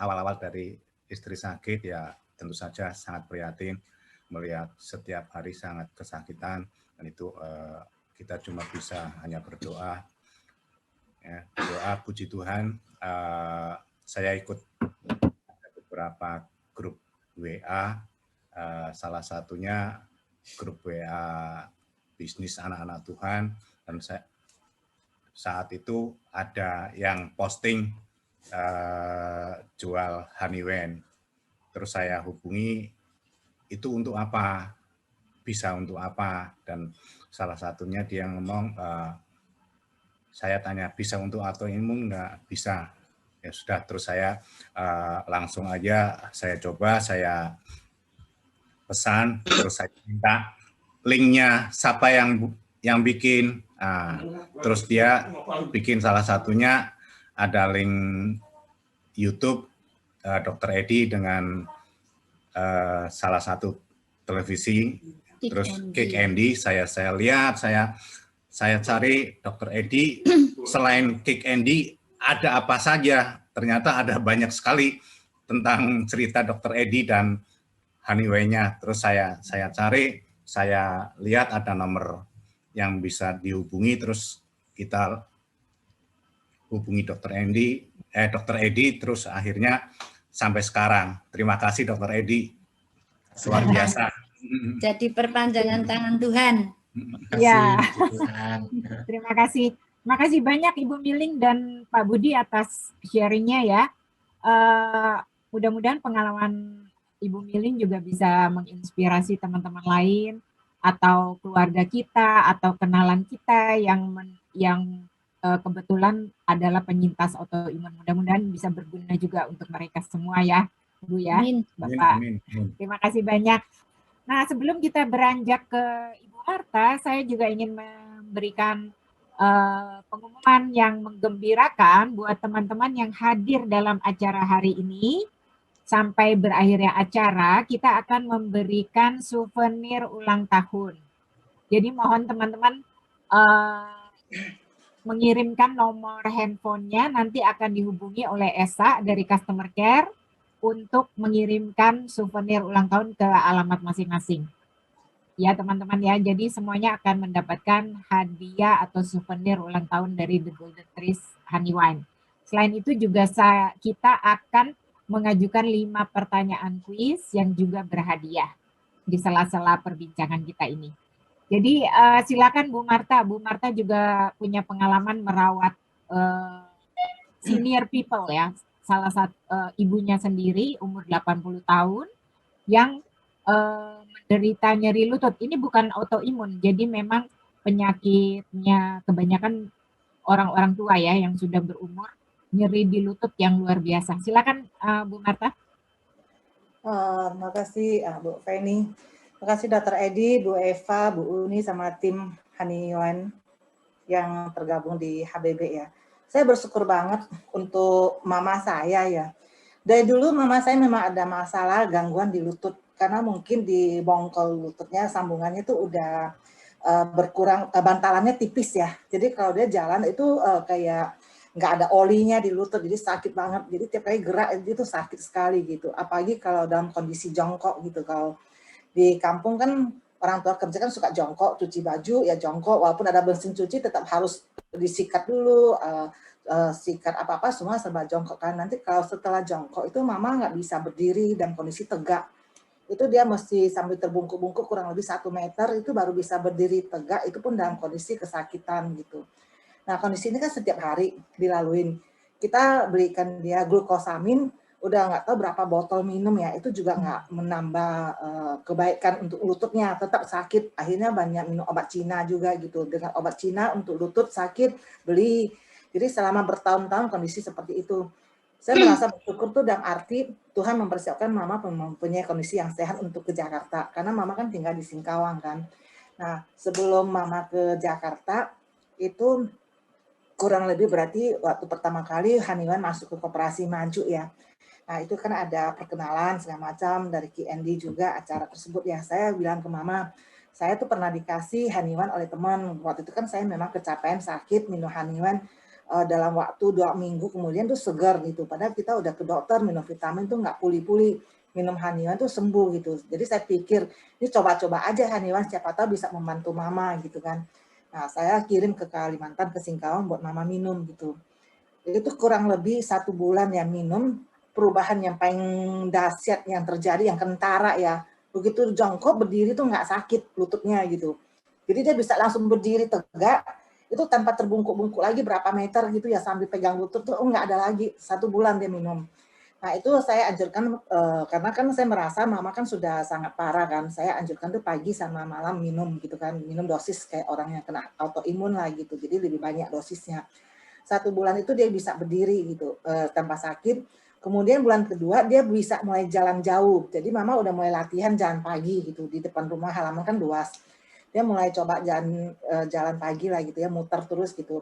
awal-awal dari istri sakit ya tentu saja sangat prihatin melihat setiap hari sangat kesakitan, dan itu kita cuma bisa hanya berdoa. Ya, doa, puji Tuhan, saya ikut beberapa grup WA, salah satunya grup WA bisnis anak-anak Tuhan, dan saat itu ada yang posting jual Honeywell. Terus saya hubungi, itu untuk apa? Bisa untuk apa? Dan salah satunya dia ngomong, saya tanya, bisa untuk autoimun enggak? Bisa. Ya sudah, terus saya langsung aja saya coba, saya pesan, terus saya minta linknya siapa yang bikin. Terus dia bikin, salah satunya ada link YouTube Dr. Edi dengan salah satu televisi, terus Kick Andy. Saya lihat, saya cari Dr. Edi, selain Kick Andy ada apa saja. Ternyata ada banyak sekali tentang cerita Dr. Edi dan Honeywell-nya. Terus saya cari, saya lihat ada nomor yang bisa dihubungi, terus kita hubungi Dr. Edi, terus akhirnya sampai sekarang. Terima kasih Dr. Edi, luar biasa. Jadi perpanjangan tangan Tuhan. Ya, terima kasih. Terima kasih banyak Ibu Miling dan Pak Budi atas sharingnya ya. Mudah-mudahan pengalaman Ibu Miling juga bisa menginspirasi teman-teman lain atau keluarga kita atau kenalan kita yang kebetulan adalah penyintas autoimun. Mudah-mudahan bisa berguna juga untuk mereka semua ya, Bu ya, Bapak. Terima kasih banyak. Nah, sebelum kita beranjak ke Ibu Marta, saya juga ingin memberikan pengumuman yang menggembirakan buat teman-teman yang hadir dalam acara hari ini. Sampai berakhirnya acara, kita akan memberikan souvenir ulang tahun. Jadi mohon teman-teman mengirimkan nomor handphonenya, nanti akan dihubungi oleh Esa dari Customer Care untuk mengirimkan souvenir ulang tahun ke alamat masing-masing. Ya teman-teman ya, jadi semuanya akan mendapatkan hadiah atau souvenir ulang tahun dari The Golden Trees Honey Wine. Selain itu juga kita akan mengajukan 5 pertanyaan kuis yang juga berhadiah di sela-sela perbincangan kita ini. Jadi silakan Bu Marta. Bu Marta juga punya pengalaman merawat senior people ya. Salah satu ibunya sendiri umur 80 tahun yang menderita nyeri lutut. Ini bukan autoimun, jadi memang penyakitnya kebanyakan orang-orang tua ya yang sudah berumur, nyeri di lutut yang luar biasa. Silakan Bu Marta. Terima kasih Bu Feni. Terima kasih Dr. Edi, Bu Eva, Bu Uni, sama tim Honeywell yang tergabung di HBB ya. Saya bersyukur banget untuk mama saya ya. Dari dulu mama saya memang ada masalah gangguan di lutut, karena mungkin di bongkol lututnya sambungannya itu udah berkurang, bantalannya tipis ya. Jadi kalau dia jalan itu kayak nggak ada olinya di lutut, jadi sakit banget. Jadi tiap kali gerak itu sakit sekali gitu. Apalagi kalau dalam kondisi jongkok gitu. Kalau di kampung kan orang tua kerja kan suka jongkok, cuci baju ya jongkok, walaupun ada mesin cuci tetap harus disikat dulu, sikat apa-apa semua serba jongkok kan. Nanti kalau setelah jongkok itu mama nggak bisa berdiri dan kondisi tegak. Itu dia mesti sambil terbungkuk-bungkuk kurang lebih 1 meter itu baru bisa berdiri tegak, itu pun dalam kondisi kesakitan gitu. Nah kondisi ini kan setiap hari dilaluin. Kita belikan dia glukosamin, udah nggak tahu berapa botol minum ya, itu juga nggak menambah kebaikan untuk lututnya, tetap sakit. Akhirnya banyak minum obat Cina juga gitu. Dengan obat Cina untuk lutut sakit, beli. Jadi selama bertahun-tahun kondisi seperti itu. Saya merasa bersyukur tuh dalam arti Tuhan mempersiapkan mama mempunyai kondisi yang sehat untuk ke Jakarta. Karena mama kan tinggal di Singkawang kan. Nah sebelum mama ke Jakarta, itu kurang lebih berarti waktu pertama kali Honeywell masuk ke Koperasi Maju ya. Nah itu kan ada perkenalan segala macam dari KND juga acara tersebut ya. Saya bilang ke mama, saya tuh pernah dikasih Honeywell oleh teman. Waktu itu kan saya memang kecapean sakit minum Honeywell. dalam waktu 2 minggu kemudian tuh segar gitu. Padahal kita udah ke dokter minum vitamin tuh nggak pulih-pulih, minum Haniwan tuh sembuh gitu. Jadi saya pikir ini coba-coba aja Haniwan, siapa tahu bisa membantu mama gitu kan. Nah saya kirim ke Kalimantan, ke Singkawang buat mama minum gitu. Itu kurang lebih 1 bulan ya minum, perubahan yang paling dahsyat yang terjadi, yang kentara ya. Begitu jongkok berdiri tuh nggak sakit lututnya gitu. Jadi dia bisa langsung berdiri tegak, itu tanpa terbungkuk-bungkuk lagi berapa meter gitu ya sambil pegang lutut tuh nggak ada lagi. 1 bulan dia minum. Nah itu saya anjurkan karena kan saya merasa mama kan sudah sangat parah kan. Saya anjurkan tuh pagi sama malam minum gitu kan, minum dosis kayak orang yang kena autoimun lah gitu. Jadi lebih banyak dosisnya. 1 bulan itu dia bisa berdiri gitu tanpa sakit. Kemudian bulan kedua dia bisa mulai jalan jauh. Jadi mama udah mulai latihan jalan pagi gitu di depan rumah, halaman kan luas. Dia mulai coba jalan pagi lah gitu ya, muter terus gitu.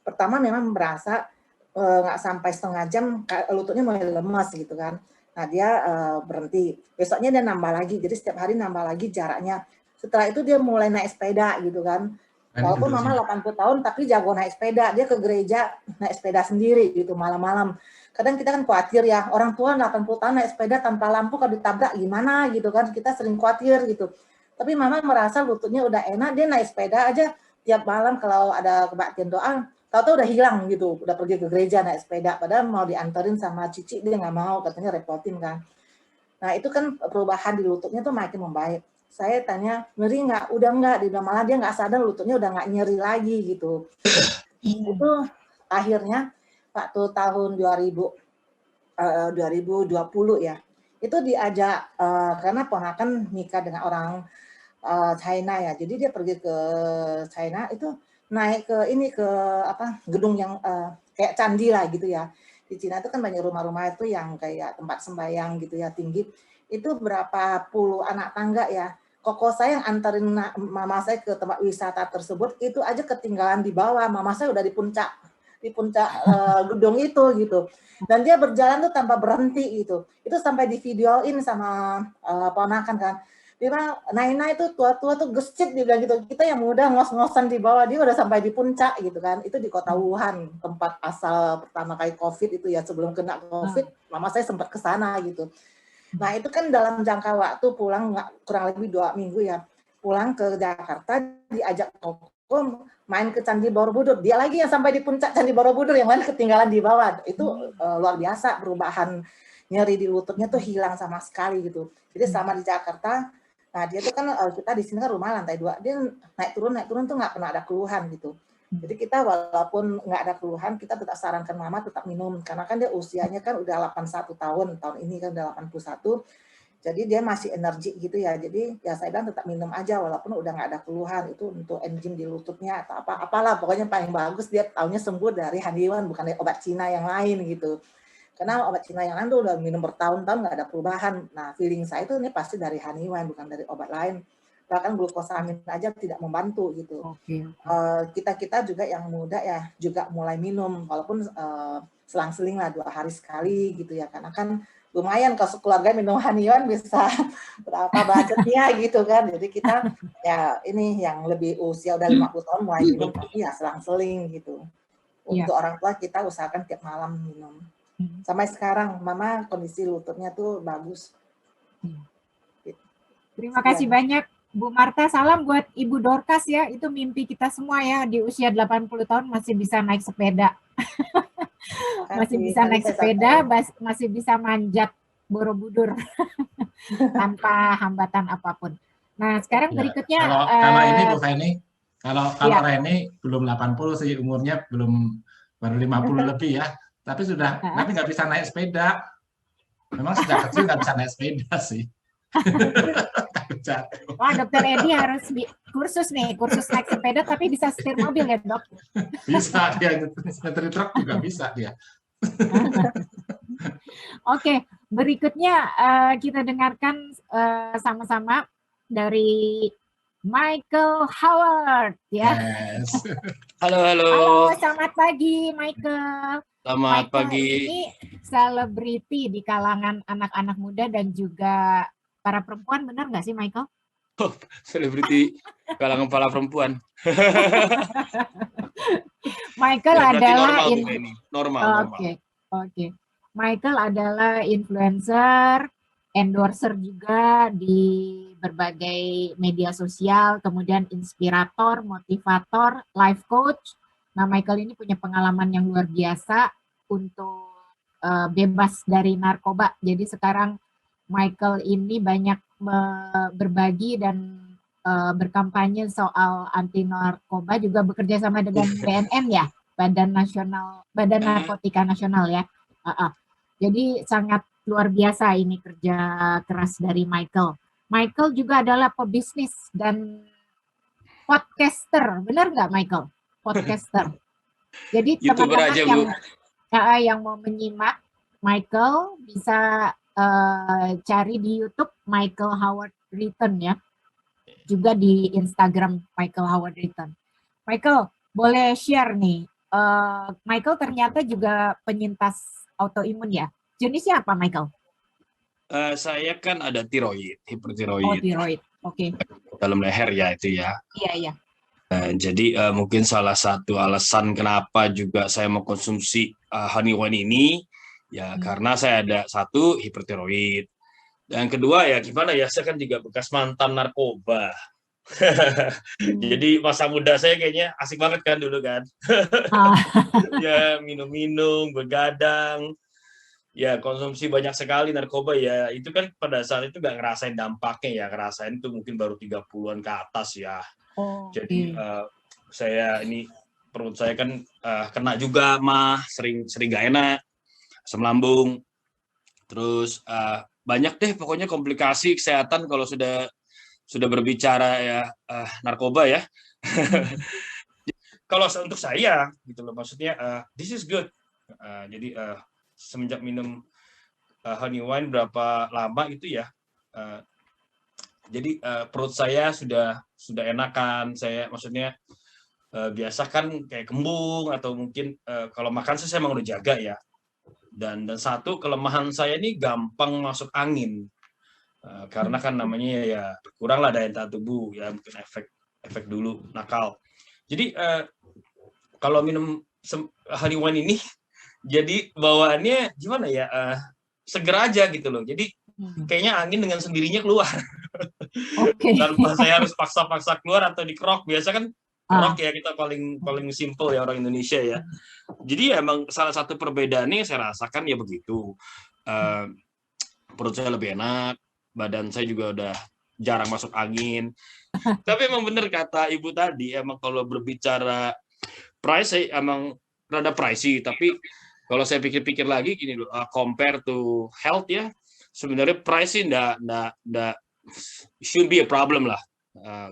Pertama memang merasa nggak sampai setengah jam lututnya mulai lemas gitu kan. Nah dia berhenti. Besoknya dia nambah lagi. Jadi setiap hari nambah lagi jaraknya. Setelah itu dia mulai naik sepeda gitu kan. Walaupun mama 80 tahun tapi jago naik sepeda. Dia ke gereja naik sepeda sendiri gitu malam-malam. Kadang kita kan khawatir ya, orang tua 80 tahun naik sepeda tanpa lampu kalau ditabrak gimana gitu kan. Kita sering khawatir gitu. Tapi mama merasa lututnya udah enak, dia naik sepeda aja tiap malam kalau ada kebaktian doa, tahu-tahu udah hilang gitu, udah pergi ke gereja naik sepeda. Padahal mau dianterin sama cici, dia nggak mau, katanya repotin kan. Nah itu kan perubahan di lututnya tuh makin membaik. Saya tanya, nyeri nggak? Udah nggak, malah dia nggak sadar lututnya udah nggak nyeri lagi gitu. Itu akhirnya waktu tahun 2020 ya, itu diajak karena ponakan nikah dengan orang China ya, jadi dia pergi ke China itu naik ke gedung yang kayak candi lah gitu ya. Di Cina itu kan banyak rumah-rumah itu yang kayak tempat sembahyang gitu ya, tinggi. Itu berapa puluh anak tangga ya. Koko saya yang antarin mama saya ke tempat wisata tersebut itu aja ketinggalan di bawah. Mama saya udah di puncak gedung itu gitu. Dan dia berjalan tuh tanpa berhenti gitu. Itu sampai di videoin sama ponakan kan. Dia bilang, Naina itu tua-tua tuh gesit, dia bilang gitu. Kita yang muda ngos-ngosan di bawah, dia udah sampai di puncak gitu kan. Itu di kota Wuhan, tempat asal pertama kali COVID itu ya, sebelum kena COVID, mama saya sempat ke sana gitu. Nah itu kan dalam jangka waktu pulang kurang lebih 2 minggu ya. Pulang ke Jakarta, diajak Koko main ke Candi Borobudur. Dia lagi yang sampai di puncak Candi Borobudur, yang lain ketinggalan di bawah. Itu luar biasa perubahan, nyeri di lututnya tuh hilang sama sekali gitu. Jadi selama di Jakarta, nah dia tuh kan kita di sini kan rumah lantai 2, dia naik turun tuh nggak pernah ada keluhan gitu. Jadi kita walaupun nggak ada keluhan, kita tetap sarankan mama tetap minum karena kan dia usianya kan udah 81 tahun ini kan udah 81, jadi dia masih energi gitu ya. Jadi ya saya bilang tetap minum aja walaupun udah nggak ada keluhan, itu untuk enzim di lututnya atau apalah pokoknya paling bagus dia taunya sembuh dari Haniwan bukan dari obat Cina yang lain gitu. Karena obat Cina yang lain tuh udah minum bertahun-tahun nggak ada perubahan. Nah, feeling saya itu ini pasti dari Haniwan, bukan dari obat lain. Bahkan glukosamin aja tidak membantu gitu. Kita juga yang muda ya juga mulai minum, walaupun selang-seling lah 2 hari sekali gitu ya. Karena kan lumayan kalau sekeluarga minum Haniwan bisa berapa budgetnya gitu kan. Jadi kita ya ini yang lebih usia udah 50 tahun mulai minum, tapi ya selang-seling gitu. Untuk orang tua kita usahakan tiap malam minum. Sampai sekarang mama kondisi lututnya tuh bagus. Terima kasih banyak Bu Marta. Salam buat Ibu Dorcas ya, itu mimpi kita semua ya, di usia 80 tahun masih bisa naik sepeda. Masih bisa naik sepeda, masih bisa manjat Borobudur tanpa hambatan apapun. Nah sekarang berikutnya kalau ini Bu Feni, kalau Reni belum 80 sih umurnya, baru 50 lebih ya. Tapi nggak bisa naik sepeda. Memang sejak kecil nggak bisa naik sepeda sih. Wah, Dokter Edi harus kursus naik sepeda, tapi bisa setir mobil ya Dok? Bisa dia, nyetir truk juga bisa dia. Oke, berikutnya kita dengarkan sama-sama dari Michael Howard ya. Yes. Halo, selamat pagi Michael. Selamat pagi. Ini selebriti di kalangan anak-anak muda dan juga para perempuan, benar nggak sih Michael? Selebriti kalangan para perempuan. Michael Ya, berarti adalah normal, Bu Feni. Normal. Oke. Michael adalah influencer, endorser juga di berbagai media sosial, kemudian inspirator, motivator, life coach. Nah, Michael ini punya pengalaman yang luar biasa untuk bebas dari narkoba. Jadi sekarang Michael ini banyak berbagi dan berkampanye soal anti narkoba, juga bekerja sama dengan BNN ya, Badan Narkotika Nasional ya. Jadi sangat luar biasa ini kerja keras dari Michael. Michael juga adalah pebisnis dan podcaster, benar nggak Michael? Podcaster. Jadi teman-teman yang mau menyimak Michael bisa cari di YouTube Michael Howard Return ya. Juga di Instagram Michael Howard Return. Michael, boleh share nih. Michael ternyata juga penyintas autoimun ya. Jenisnya apa Michael? Saya kan ada tiroid, hipertiroid. Oh, tiroid. Oke. Dalam leher ya itu ya. Iya. Jadi mungkin salah satu alasan kenapa juga saya mengkonsumsi honey wine ini ya karena saya ada satu hipertiroid. Dan kedua ya gimana ya, saya kan juga bekas mantan narkoba. Jadi masa muda saya kayaknya asik banget kan dulu kan. Ya minum-minum, begadang, ya konsumsi banyak sekali narkoba ya. Itu kan pada saat itu nggak ngerasain dampaknya ya, ngerasain itu mungkin baru 30-an ke atas ya. Jadi saya ini perut saya kan kena juga mah, sering nggak enak, asam lambung. Terus banyak deh pokoknya komplikasi kesehatan kalau sudah berbicara ya narkoba ya. Kalau untuk saya gitu loh, maksudnya this is good. Jadi semenjak minum honey wine berapa lama itu ya, jadi perut saya sudah enakan. Saya maksudnya biasa kan kayak kembung atau mungkin kalau makan saya emang udah jaga ya. Dan satu kelemahan saya ini gampang masuk angin. Karena kan namanya ya kuranglah daya tahan tubuh ya, mungkin efek dulu nakal. Jadi kalau minum honey wine ini jadi bawaannya gimana ya, seger aja gitu loh. Jadi kayaknya angin dengan sendirinya keluar. Tanpa saya harus paksa-paksa keluar atau dikerok. Biasa kan kerok ya kita paling simple ya orang Indonesia ya. Jadi ya emang salah satu perbedaannya saya rasakan ya begitu. Perut saya lebih enak, badan saya juga udah jarang masuk angin. Tapi emang bener kata Ibu tadi, emang kalau berbicara price emang rada pricey, tapi kalau saya pikir-pikir lagi gini loh, compare to health ya, sebenarnya price sih enggak shouldn't be a problem lah.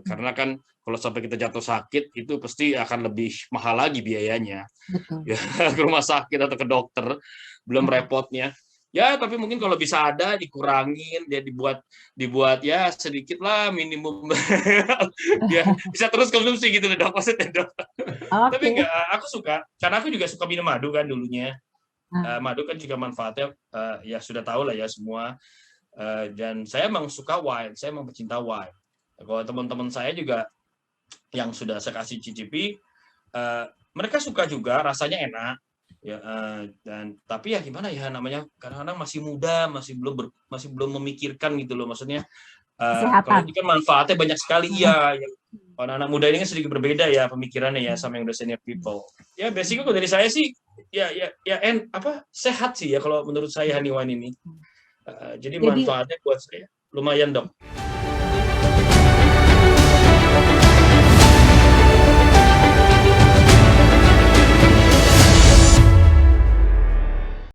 Karena kan kalau sampai kita jatuh sakit itu pasti akan lebih mahal lagi biayanya. Ya, ke rumah sakit atau ke dokter belum repotnya. Ya, tapi mungkin kalau bisa ada dikurangin, dia dibuat ya sedikit lah minimum. Ya, bisa terus konsumsi gitu dok, maksudnya dok. Tapi enggak, aku suka, karena aku juga suka minum madu kan dulunya. Madu kan juga manfaatnya ya sudah tahu lah ya semua. Dan saya emang suka wine, saya emang pecinta wine. Kalau teman-teman saya juga yang sudah saya kasih cicipi, mereka suka juga, rasanya enak. Ya, dan tapi ya gimana ya namanya, kadang-kadang masih muda, masih belum memikirkan gitu loh, maksudnya kalau ini kan manfaatnya banyak sekali ya. Anak-anak muda ini kan sedikit berbeda ya pemikirannya ya sama yang udah senior people. Ya basicnya kalau dari saya sih ya sehat sih ya kalau menurut saya honey wine ini. Jadi manfaatnya buat saya lumayan dok.